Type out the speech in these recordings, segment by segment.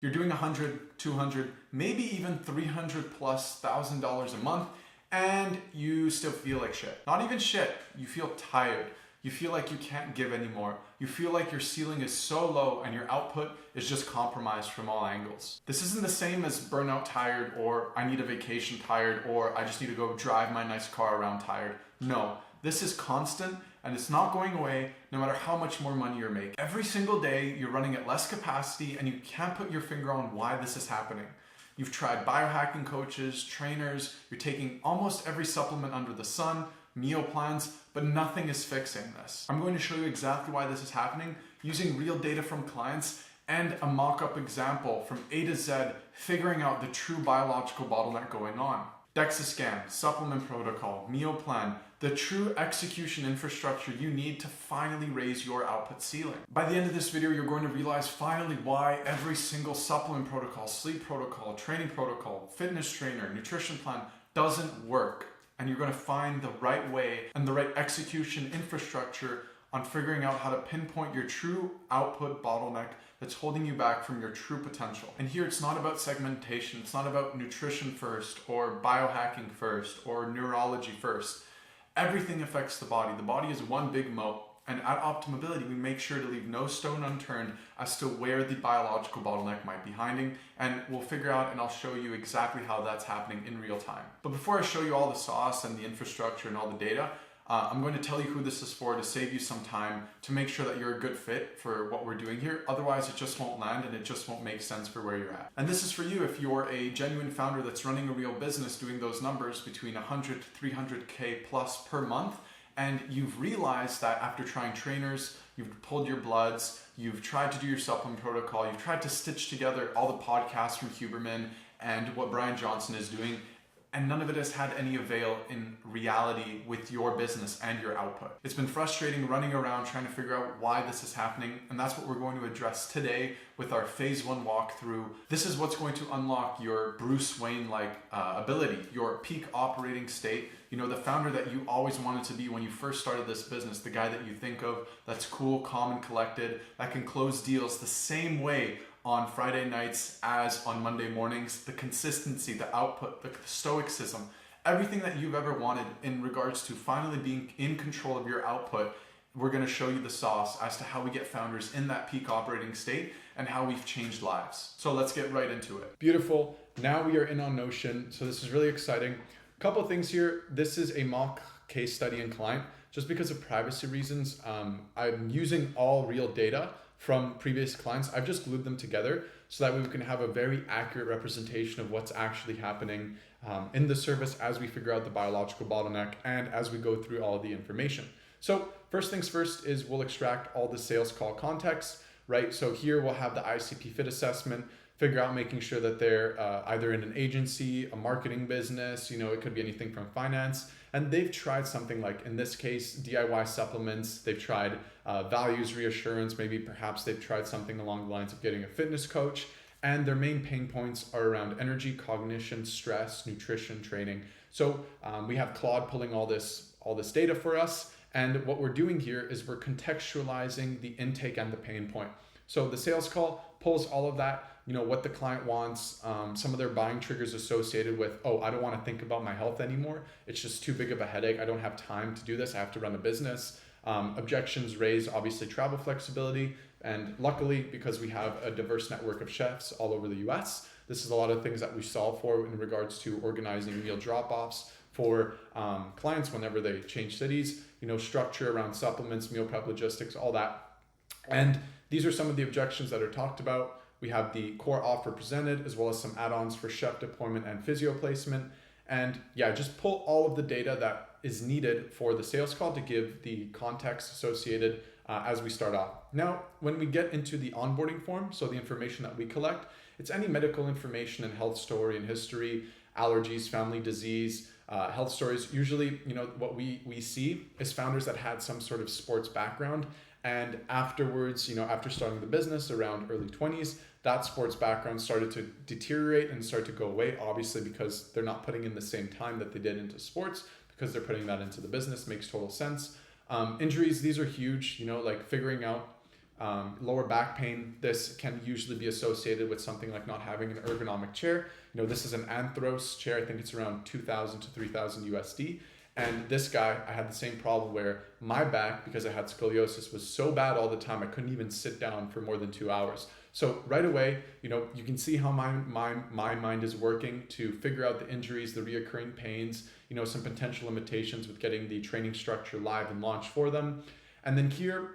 You're doing 100, 200, maybe even 300 plus $1,000 a month, and you still feel like shit. Not even shit, you feel tired. You feel like you can't give anymore. You feel like your ceiling is so low and your output is just compromised from all angles. This isn't the same as burnout tired, or I need a vacation tired, or I just need to go drive my nice car around tired. No, this is constant and it's not going away no matter how much more money you're making. Every single day you're running at less capacity and you can't put your finger on why this is happening. You've tried biohacking coaches, trainers, you're taking almost every supplement under the sun, meal plans, but nothing is fixing this. I'm going to show you exactly why this is happening using real data from clients and a mock-up example from A to Z, figuring out the true biological bottleneck going on. DEXA scan, supplement protocol, meal plan, the true execution infrastructure you need to finally raise your output ceiling. By the end of this video, you're going to realize finally why every single supplement protocol, sleep protocol, training protocol, fitness trainer, nutrition plan doesn't work. And you're going to find the right way and the right execution infrastructure on figuring out how to pinpoint your true output bottleneck that's holding you back from your true potential. And here it's not about segmentation, it's not about nutrition first or biohacking first or neurology first. Everything affects the body. The body is one big moat. And at Optimability, we make sure to leave no stone unturned as to where the biological bottleneck might be hiding. And we'll figure out and I'll show you exactly how that's happening in real time. But before I show you all the sauce and the infrastructure and all the data, I'm going to tell you who this is for to save you some time to make sure that you're a good fit for what we're doing here. Otherwise, it just won't land and it just won't make sense for where you're at. And this is for you if you're a genuine founder that's running a real business, doing those numbers between 100 to 300K plus per month. And you've realized that after trying trainers, you've pulled your bloods, you've tried to do your supplement protocol, you've tried to stitch together all the podcasts from Huberman and what Brian Johnson is doing, and none of it has had any avail in reality with your business and your output. It's been frustrating running around trying to figure out why this is happening, and that's what we're going to address today with our phase 1 walkthrough. This is what's going to unlock your Bruce Wayne-like ability, your peak operating state. You know, the founder that you always wanted to be when you first started this business, the guy that you think of that's cool, calm, and collected, that can close deals the same way on Friday nights as on Monday mornings. The consistency, the output, the stoicism, everything that you've ever wanted in regards to finally being in control of your output. We're going to show you the sauce as to how we get founders in that peak operating state and how we've changed lives. So let's get right into it. Beautiful. Now we are in on Notion. So this is really exciting. Couple of things here. This is a mock case study and client. Just because of privacy reasons, I'm using all real data from previous clients. I've just glued them together so that we can have a very accurate representation of what's actually happening in the service as we figure out the biological bottleneck and as we go through all of the information. So first things first is we'll extract all the sales call context, right? So here we'll have the ICP fit assessment, figure out making sure that they're either in an agency, a marketing business, you know, it could be anything from finance. And they've tried something like, in this case, DIY supplements. They've tried values reassurance. Maybe perhaps they've tried something along the lines of getting a fitness coach. And their main pain points are around energy, cognition, stress, nutrition, training. So we have Claude pulling all this data for us. And what we're doing here is we're contextualizing the intake and the pain point. So the sales call pulls all of that, you know, what the client wants, some of their buying triggers associated with, oh, I don't want to think about my health anymore. It's just too big of a headache. I don't have time to do this. I have to run a business. Objections raised, obviously travel flexibility. And luckily, because we have a diverse network of chefs all over the US, this is a lot of things that we solve for in regards to organizing meal drop-offs for clients whenever they change cities, you know, structure around supplements, meal prep logistics, all that. And these are some of the objections that are talked about. We have the core offer presented, as well as some add-ons for chef deployment and physio placement. And yeah, just pull all of the data that is needed for the sales call to give the context associated as we start off. Now, when we get into the onboarding form, so the information that we collect, it's any medical information and health story and history, allergies, family disease, health stories. Usually, you know, what we see is founders that had some sort of sports background. And afterwards, you know, after starting the business around early 20s, that sports background started to deteriorate and start to go away, obviously, because they're not putting in the same time that they did into sports, because they're putting that into the business. Makes total sense. Injuries, these are huge, you know, like figuring out Lower back pain, this can usually be associated with something like not having an ergonomic chair. This is an Anthros chair. I think it's around 2,000 to 3,000 USD. And this guy, I had the same problem where my back, because I had scoliosis, was so bad all the time, I couldn't even sit down for more than 2 hours. So right away, you can see how my mind is working to figure out the injuries, the reoccurring pains, some potential limitations with getting the training structure live and launched for them. And then here,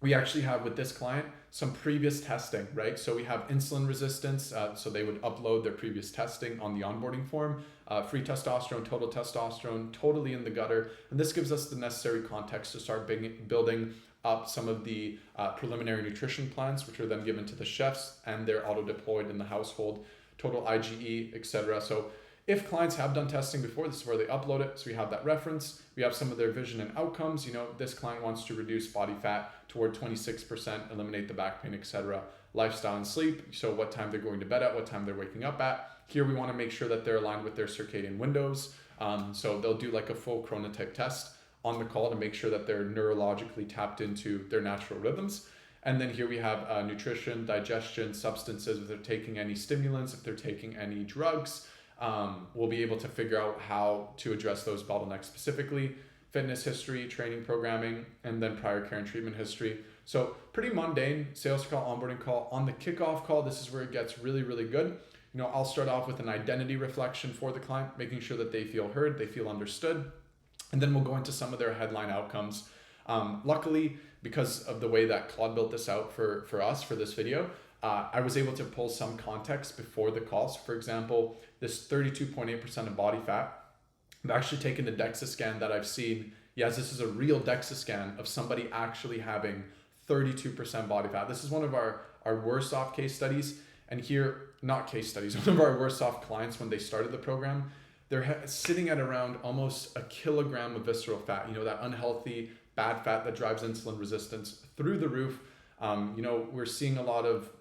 we actually have with this client some previous testing, right? So we have insulin resistance. So they would upload their previous testing on the onboarding form, free testosterone, totally in the gutter. And this gives us the necessary context to start building up some of the preliminary nutrition plans, which are then given to the chefs and they're auto-deployed in the household, total IgE, etc. So if clients have done testing before, this is where they upload it. So we have that reference. We have some of their vision and outcomes. This client wants to reduce body fat toward 26%, eliminate the back pain, etc. Lifestyle and sleep. So what time they're going to bed at, what time they're waking up at. Here we want to make sure that they're aligned with their circadian windows. So they'll do like a full chronotype test on the call to make sure that they're neurologically tapped into their natural rhythms. And then here we have nutrition, digestion, substances, if they're taking any stimulants, if they're taking any drugs. We'll be able to figure out how to address those bottlenecks specifically, fitness history, training programming, and then prior care and treatment history. So pretty mundane sales call, onboarding call. On the kickoff call, this is where it gets really, really good. I'll start off with an identity reflection for the client, making sure that they feel heard, they feel understood. And then we'll go into some of their headline outcomes. Luckily, because of the way that Claude built this out for us for this video, I was able to pull some context before the call. So for example, this 32.8% of body fat, I've actually taken the DEXA scan that I've seen. Yes, this is a real DEXA scan of somebody actually having 32% body fat. This is one of our worst off case studies. And here, not case studies, one of our worst off clients when they started the program, they're sitting at around almost a kilogram of visceral fat, that unhealthy, bad fat that drives insulin resistance through the roof. We're seeing a lot of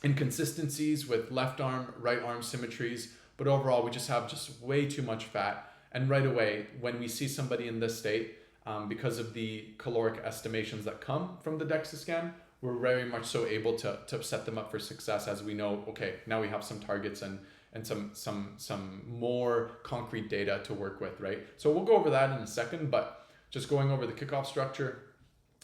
inconsistencies with left arm, right arm symmetries, but overall we just have way too much fat. And right away, when we see somebody in this state, because of the caloric estimations that come from the DEXA scan, we're very much so able to set them up for success as we know, okay, now we have some targets and some more concrete data to work with, right? So we'll go over that in a second, but just going over the kickoff structure,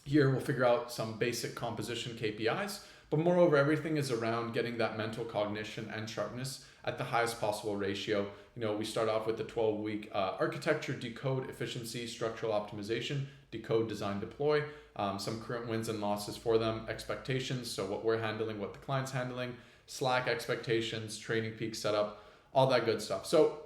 here we'll figure out some basic composition KPIs, but moreover, everything is around getting that mental cognition and sharpness at the highest possible ratio. We start off with the 12-week architecture, decode, efficiency, structural optimization, decode, design, deploy, some current wins and losses for them, expectations, so what we're handling, what the client's handling, Slack expectations, training peak setup, all that good stuff. So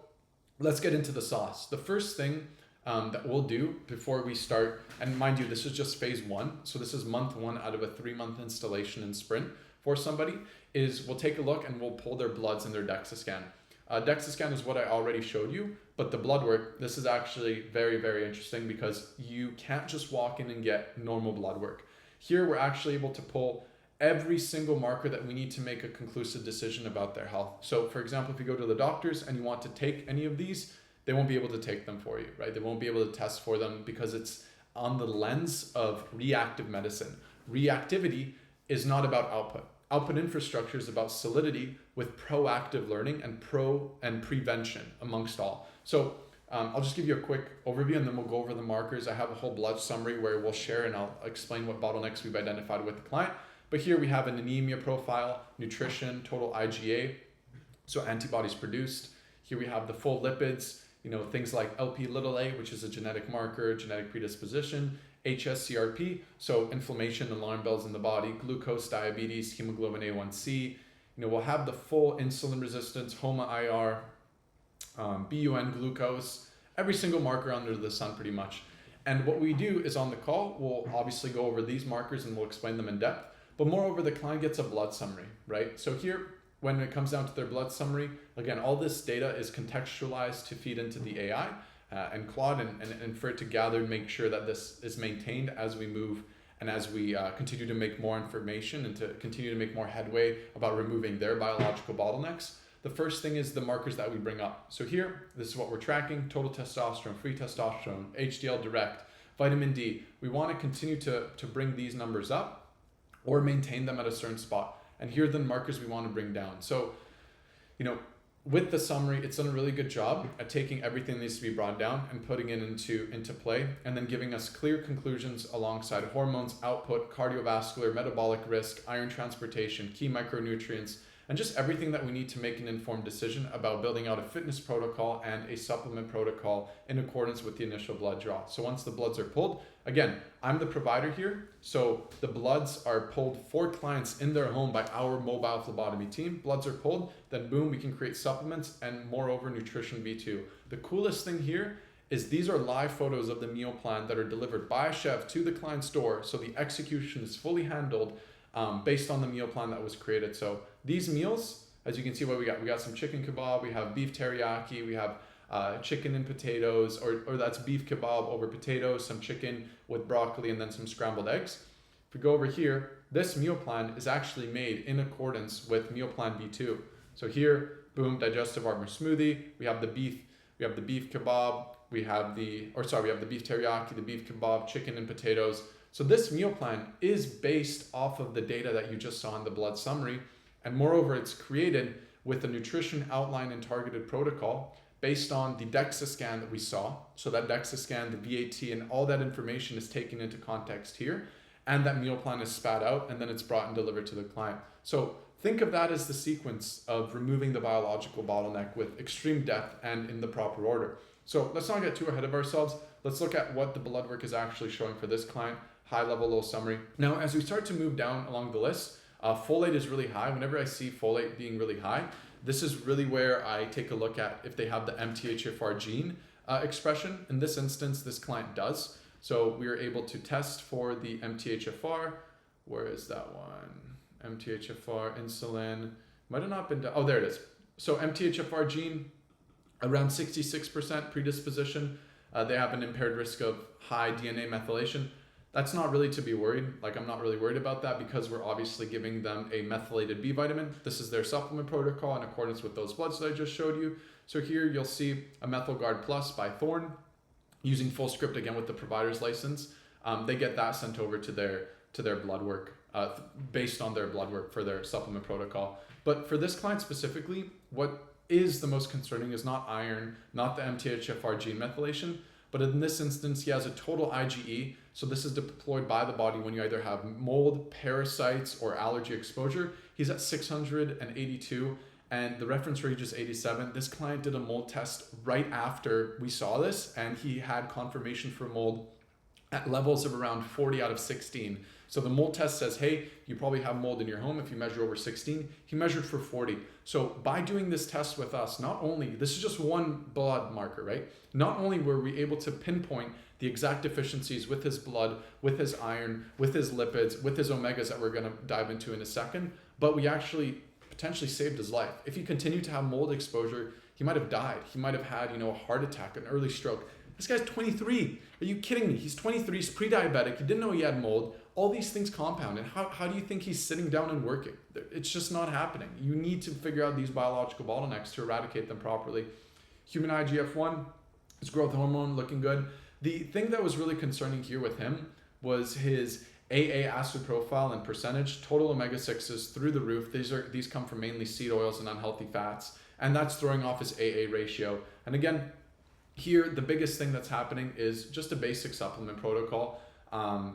let's get into the sauce. The first thing that we'll do before we start, and mind you, this is just phase 1. So this is month 1 out of a 3-month installation and sprint for somebody, is we'll take a look and we'll pull their bloods and their DEXA scan. DEXA scan is what I already showed you, but the blood work, this is actually very, very interesting because you can't just walk in and get normal blood work. Here, we're actually able to pull every single marker that we need to make a conclusive decision about their health. So for example, if you go to the doctors and you want to take any of these, they won't be able to take them for you, right? They won't be able to test for them because it's on the lens of reactive medicine. Reactivity is not about output. Output infrastructure is about solidity with proactive learning and prevention amongst all. So I'll just give you a quick overview and then we'll go over the markers. I have a whole blood summary where we'll share and I'll explain what bottlenecks we've identified with the client. But here we have an anemia profile, nutrition, total IgA, so antibodies produced. Here we have the full lipids, things like Lp(a), which is a genetic marker, genetic predisposition, HSCRP, so inflammation, alarm bells in the body, glucose, diabetes, hemoglobin A1C. We'll have the full insulin resistance, HOMA-IR, BUN glucose, every single marker under the sun pretty much. And what we do is on the call, we'll obviously go over these markers and we'll explain them in depth. But moreover, the client gets a blood summary, right? So here, when it comes down to their blood summary, again, all this data is contextualized to feed into the AI and Claude and for it to gather and make sure that this is maintained as we move and as we continue to make more information and to continue to make more headway about removing their biological bottlenecks. The first thing is the markers that we bring up. So here, this is what we're tracking: total testosterone, free testosterone, HDL direct, vitamin D. We want to continue to bring these numbers up. or maintain them at a certain spot. And here are the markers we want to bring down. So, with the summary, it's done a really good job at taking everything that needs to be brought down and putting it into play, and then giving us clear conclusions alongside hormones, output, cardiovascular, metabolic risk, iron transportation, key micronutrients, and just everything that we need to make an informed decision about building out a fitness protocol and a supplement protocol in accordance with the initial blood draw. So once the bloods are pulled, again, I'm the provider here. So the bloods are pulled for clients in their home by our mobile phlebotomy team. Bloods are pulled, then boom, we can create supplements and moreover nutrition B2. The coolest thing here is these are live photos of the meal plan that are delivered by a chef to the client's door. So the execution is fully handled based on the meal plan that was created. So these meals, as you can see, what we got some chicken kebab, we have beef teriyaki, we have chicken and potatoes, or that's beef kebab over potatoes, some chicken with broccoli, and then some scrambled eggs. If we go over here, this meal plan is actually made in accordance with meal plan B2. So here, boom, digestive armor smoothie. We have the beef kebab. We have the beef teriyaki, the beef kebab, chicken and potatoes. So this meal plan is based off of the data that you just saw in the blood summary. And moreover, it's created with a nutrition outline and targeted protocol based on the DEXA scan that we saw. So that DEXA scan, the VAT, and all that information is taken into context here. And that meal plan is spat out, and then it's brought and delivered to the client. So think of that as the sequence of removing the biological bottleneck with extreme depth and in the proper order. So let's not get too ahead of ourselves. Let's look at what the blood work is actually showing for this client. High level, low summary. Now, as we start to move down along the list, folate is really high. Whenever I see folate being really high, this is really where I take a look at if they have the MTHFR gene expression. In this instance, this client does. So we are able to test for the MTHFR. Where is that one? MTHFR, insulin. Might have not been done. Oh, there it is. So MTHFR gene, around 66% predisposition. They have an impaired risk of high DNA methylation. That's not really to be worried. I'm not really worried about that because we're obviously giving them a methylated B vitamin. This is their supplement protocol in accordance with those bloods that I just showed you. So here you'll see a MethylGuard Plus by Thorne using full script again with the provider's license. They get that sent over to their blood work based on their blood work for their supplement protocol. But for this client specifically, what is the most concerning is not iron, not the MTHFR gene methylation, but in this instance, he has a total IgE. So this is deployed by the body when you either have mold, parasites, or allergy exposure. He's at 682 and the reference range is 87. This client did a mold test right after we saw this, and he had confirmation for mold at levels of around 40 out of 16. So the mold test says, hey, you probably have mold in your home if you measure over 16. He measured for 40. So by doing this test with us, not only, this is just one blood marker, right? Not only were we able to pinpoint the exact deficiencies with his blood, with his iron, with his lipids, with his omegas that we're going to dive into in a second, but we actually potentially saved his life. If he continued to have mold exposure, he might have died. He might have had, a heart attack, an early stroke. This guy's 23. Are you kidding me? He's 23, he's pre-diabetic. He didn't know he had mold. All these things compound. And how do you think he's sitting down and working? It's just not happening. You need to figure out these biological bottlenecks to eradicate them properly. Human IGF-1, his growth hormone looking good. The thing that was really concerning here with him was his AA acid profile and percentage. Total omega-6s through the roof. These come from mainly seed oils and unhealthy fats. And that's throwing off his AA ratio. And again, here, the biggest thing that's happening is just a basic supplement protocol.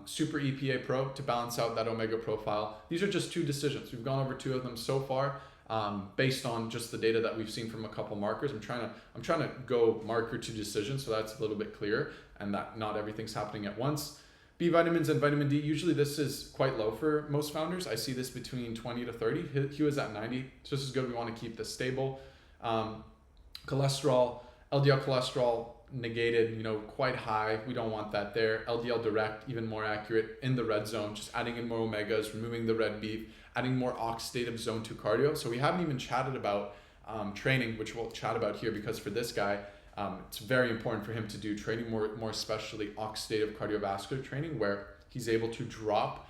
Super EPA Pro to balance out that omega profile. These are just two decisions. We've gone over two of them so far based on just the data that we've seen from a couple markers. I'm trying to go marker to decision, so that's a little bit clearer and that not everything's happening at once. B vitamins and vitamin D, usually this is quite low for most founders. I see this between 20 to 30. He was at 90, so this is good. We want to keep this stable. Cholesterol, LDL cholesterol, negated, quite high. We don't want that there. LDL direct, even more accurate, in the red zone, just adding in more omegas, removing the red beef, adding more oxidative zone 2 cardio. So we haven't even chatted about training, which we'll chat about here, because for this guy, it's very important for him to do training, more especially oxidative cardiovascular training, where he's able to drop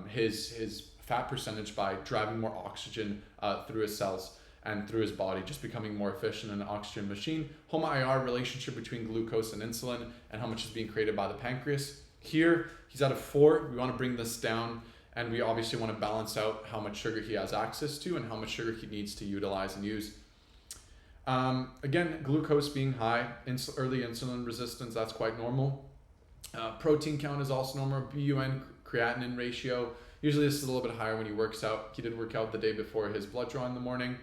his fat percentage by driving more oxygen through his cells and through his body, just becoming more efficient in an oxygen machine. HOMA-IR, relationship between glucose and insulin, and how much is being created by the pancreas. Here, he's at a 4. We want to bring this down And we obviously want to balance out how much sugar he has access to and how much sugar he needs to utilize and use. Again, glucose being high, early insulin resistance, that's quite normal. Protein count is also normal. BUN creatinine ratio. Usually this is a little bit higher when he works out. He did work out the day before his blood draw in the morning.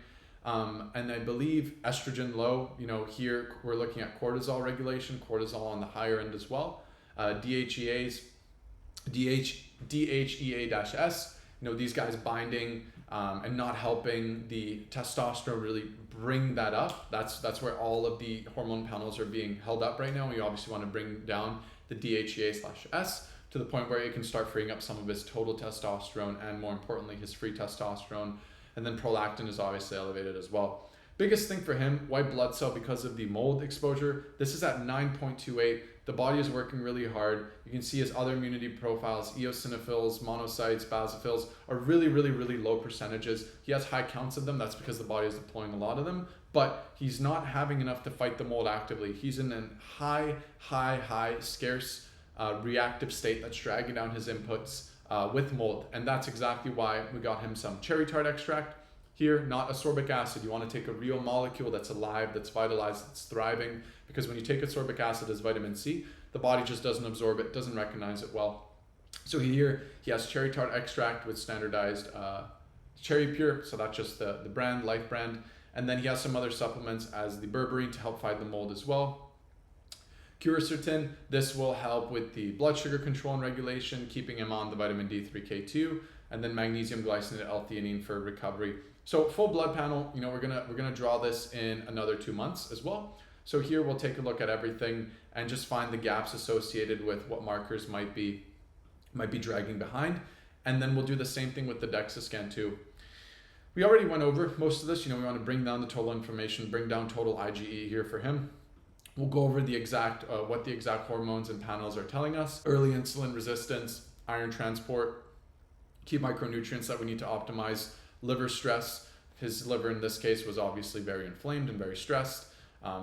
And I believe estrogen low. Here we're looking at cortisol regulation, cortisol on the higher end as well. DHEA-S, these guys binding and not helping the testosterone really bring that up. That's where all of the hormone panels are being held up right now. We obviously want to bring down the DHEA/S to the point where it can start freeing up some of his total testosterone and, more importantly, his free testosterone. And then prolactin is obviously elevated as well. Biggest thing for him, white blood cell, because of the mold exposure. This is at 9.28. The body is working really hard. You can see his other immunity profiles, eosinophils, monocytes, basophils, are really, really, really low percentages. He has high counts of them. That's because the body is deploying a lot of them, but he's not having enough to fight the mold actively. He's in a high, scarce, reactive state that's dragging down his inputs with mold. And that's exactly why we got him some cherry tart extract. Here, not ascorbic acid. You want to take a real molecule that's alive, that's vitalized, that's thriving, because when you take ascorbic acid as vitamin C, the body just doesn't absorb it, doesn't recognize it well. So here, he has cherry tart extract with standardized cherry pure, so that's just the brand, Life brand. And then he has some other supplements as the berberine to help fight the mold as well. Quercetin, this will help with the blood sugar control and regulation, keeping him on the vitamin D3K2, and then magnesium glycinate L-theanine for recovery. So full blood panel, we're gonna draw this in another 2 months as well. So here we'll take a look at everything and just find the gaps associated with what markers might be dragging behind. And then we'll do the same thing with the DEXA scan too. We already went over most of this. We want to bring down the total inflammation, bring down total IgE here for him. We'll go over the exact what the exact hormones and panels are telling us. Early insulin resistance, iron transport, key micronutrients that we need to optimize, liver stress. His liver in this case was obviously very inflamed and very stressed.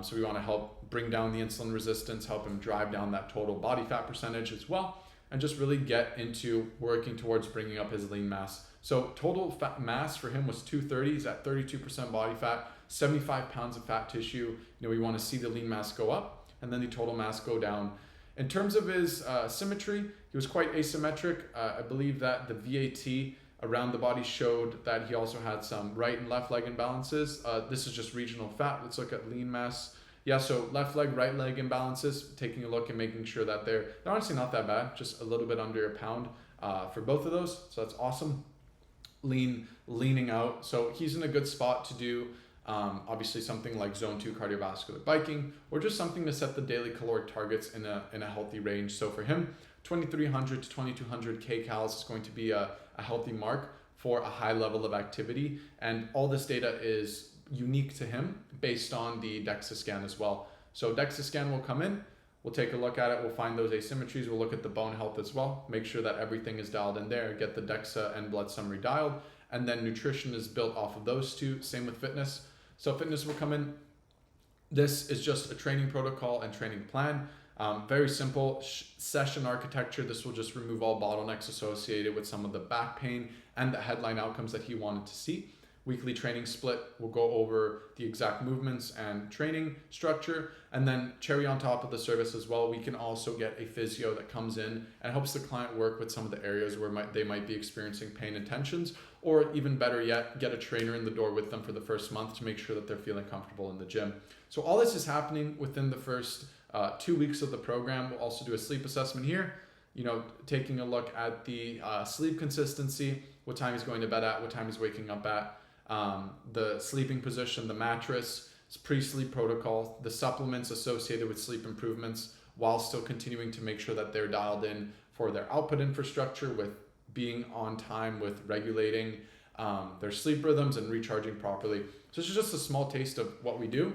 So we want to help bring down the insulin resistance, help him drive down that total body fat percentage as well, and just really get into working towards bringing up his lean mass. So total fat mass for him was 230. He's at 32% body fat, 75 pounds of fat tissue. We want to see the lean mass go up and then the total mass go down. In terms of his symmetry, he was quite asymmetric. I believe that the VAT around the body showed that he also had some right and left leg imbalances. This is just regional fat. Let's look at lean mass. Yeah, so left leg, right leg imbalances, taking a look and making sure that they're honestly not that bad, just a little bit under a pound for both of those. So that's awesome. Leaning out. So he's in a good spot to do obviously something like zone 2 cardiovascular biking, or just something to set the daily caloric targets in a healthy range. So for him, 2300 to 2200 kcals is going to be a healthy mark for a high level of activity. And all this data is unique to him based on the DEXA scan as well. So DEXA scan will come in, we'll take a look at it, we'll find those asymmetries, we'll look at the bone health as well, make sure that everything is dialed in there, get the DEXA and blood summary dialed, and then nutrition is built off of those two. Same with fitness. So fitness will come in. This is just a training protocol and training plan. Very simple session architecture. This will just remove all bottlenecks associated with some of the back pain and the headline outcomes that he wanted to see. Weekly training split, we'll go over the exact movements and training structure. And then cherry on top of the service as well, we can also get a physio that comes in and helps the client work with some of the areas where they might be experiencing pain and tensions, or even better yet, get a trainer in the door with them for the first month to make sure that they're feeling comfortable in the gym. So all this is happening within the first 2 weeks of the program. We'll also do a sleep assessment here, taking a look at the sleep consistency, what time he's going to bed at, what time he's waking up at, the sleeping position, the mattress, pre-sleep protocol, the supplements associated with sleep improvements, while still continuing to make sure that they're dialed in for their output infrastructure, with being on time with regulating their sleep rhythms and recharging properly. So this is just a small taste of what we do.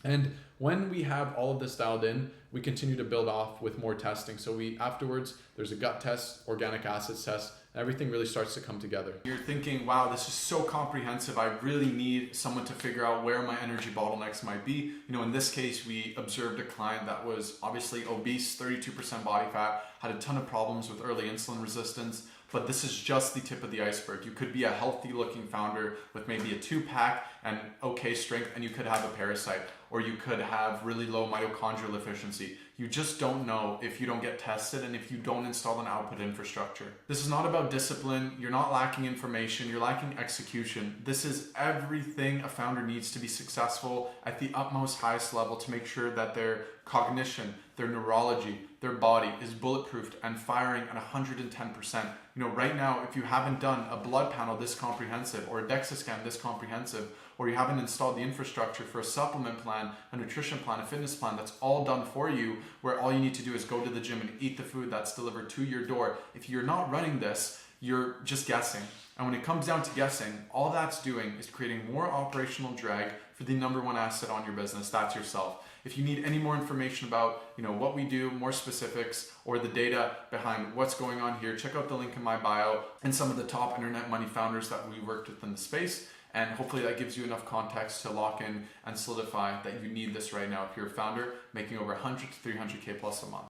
And when we have all of this dialed in, we continue to build off with more testing. So afterwards, there's a gut test, organic acids test, and everything really starts to come together. You're thinking, wow, this is so comprehensive. I really need someone to figure out where my energy bottlenecks might be. In this case, we observed a client that was obviously obese, 32% body fat, had a ton of problems with early insulin resistance, but this is just the tip of the iceberg. You could be a healthy looking founder with maybe a 2-pack and okay strength, and you could have a parasite, or you could have really low mitochondrial efficiency. You just don't know if you don't get tested and if you don't install an output infrastructure. This is not about discipline. You're not lacking information. You're lacking execution. This is everything a founder needs to be successful at the utmost highest level, to make sure that their cognition, their neurology, their body is bulletproofed and firing at 110%. Right now, if you haven't done a blood panel this comprehensive, or a DEXA scan this comprehensive, or you haven't installed the infrastructure for a supplement plan, a nutrition plan, a fitness plan that's all done for you, where all you need to do is go to the gym and eat the food that's delivered to your door. If you're not running this, you're just guessing. And when it comes down to guessing, all that's doing is creating more operational drag for the number one asset on your business, that's yourself. If you need any more information about what we do, more specifics, or the data behind what's going on here, check out the link in my bio and some of the top internet money founders that we worked with in the space. And hopefully that gives you enough context to lock in and solidify that you need this right now if you're a founder making over 100 to 300K plus a month.